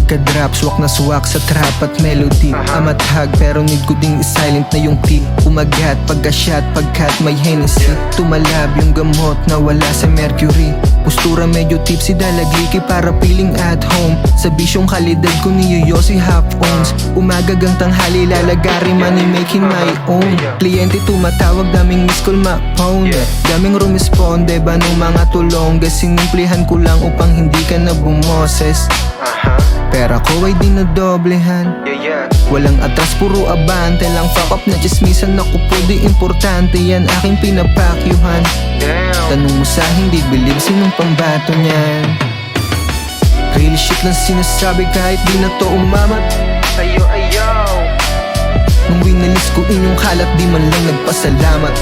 Pagka-drop, swak na swak sa trap at melody. Amathag pero need ko ding i-silent na yung tip. Umagat pagka-shot pagkat may Hennessy. Tumalab yung gamot na wala sa mercury. Postura medyo tipsy, dalagliki para feeling at home. Sa bisyong kalidad ko ni Yoyosi half ons. Umagagang tanghali, lalagari money making my own. Kliyente tumatawag, daming miss call ma-phone. Daming rumisponde ba nung mga tulong. Sinimplihan ko lang upang hindi ka na bumoses. Pera ko ay dinodoblehan. Walang atras, puro abante lang. Fuck up na chismisan ako po, di importante yan. Aking pinapakyuhan. Tanong mo sa hindi believe, sinong pambato niyan? Real shit lang sinasabi kahit di na to umamat. Nung winalis ko inyong kalat, di man lang nagpasalamat.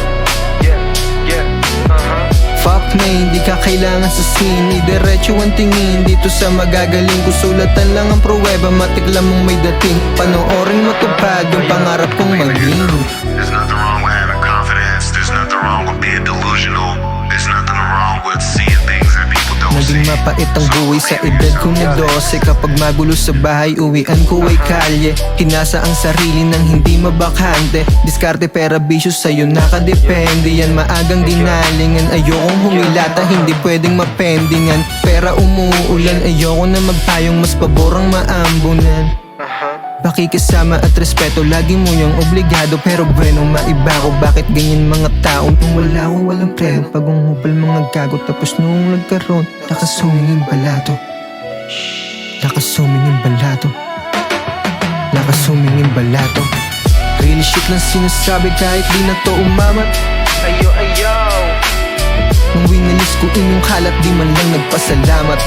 Fuck na, hindi ka kailangan sa scene. Diretso ang tingin dito sa magagaling ko. Sulatan lang ang pruweba, matiklam mong may dating. Panoorin matupad yung pangarap kong maging. There's nothing wrong with having confidence. There's nothing wrong with being delusional. There's nothing wrong with seeing things that people don't see. Naging mapait ang buhay sa edad ko na 12. Kapag magulo sa bahay, uwian ko ay kalye. Hinasa ang sarili ng hindi mabakante. Diskarte pera bisyo sa'yo nakadepende. Yan maagang ginalingan. Ayokong humilata, hindi pwedeng mapendingan. Pera umuulan, ayoko na magpayong. Mas paborang maambunan. Pakikisama at respeto, lagi mo yung obligado. Pero bueno, maiba ko, bakit ganyan mga tao? Nung wala ko, walang preno, pag-ungupal mga gago. Tapos nung nagkaroon, nakasumingin balato. Nakasumingin balato. Nakasumingin balato. Real shit lang sinasabi kahit di na to umamat. Nung winalis ko inyong kalat, di man lang nagpasalamat.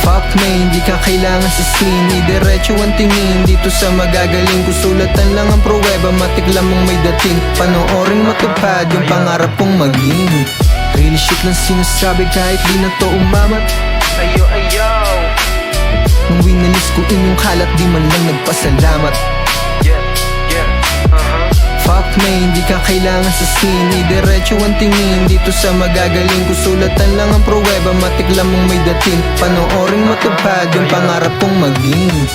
Fuck na, hindi ka kailangan sa scene. Diretso ang tingin dito sa magagaling ko. Sulatan lang ang pruweba, matiklam mong may dating. Panoorin matupad yung pangarap kong maging. Real shit lang sinasabi kahit di na to umamat. Nung winalis ko inyong kalat, di man lang nagpasalamat. Fuck na, hindi ka kailangan sa scene. Diretso ang tingin dito sa magagaling ko. Sulatan lang ang pruweba, matiklam mong may dating. Panoorin matupad yung pangarap kong maging.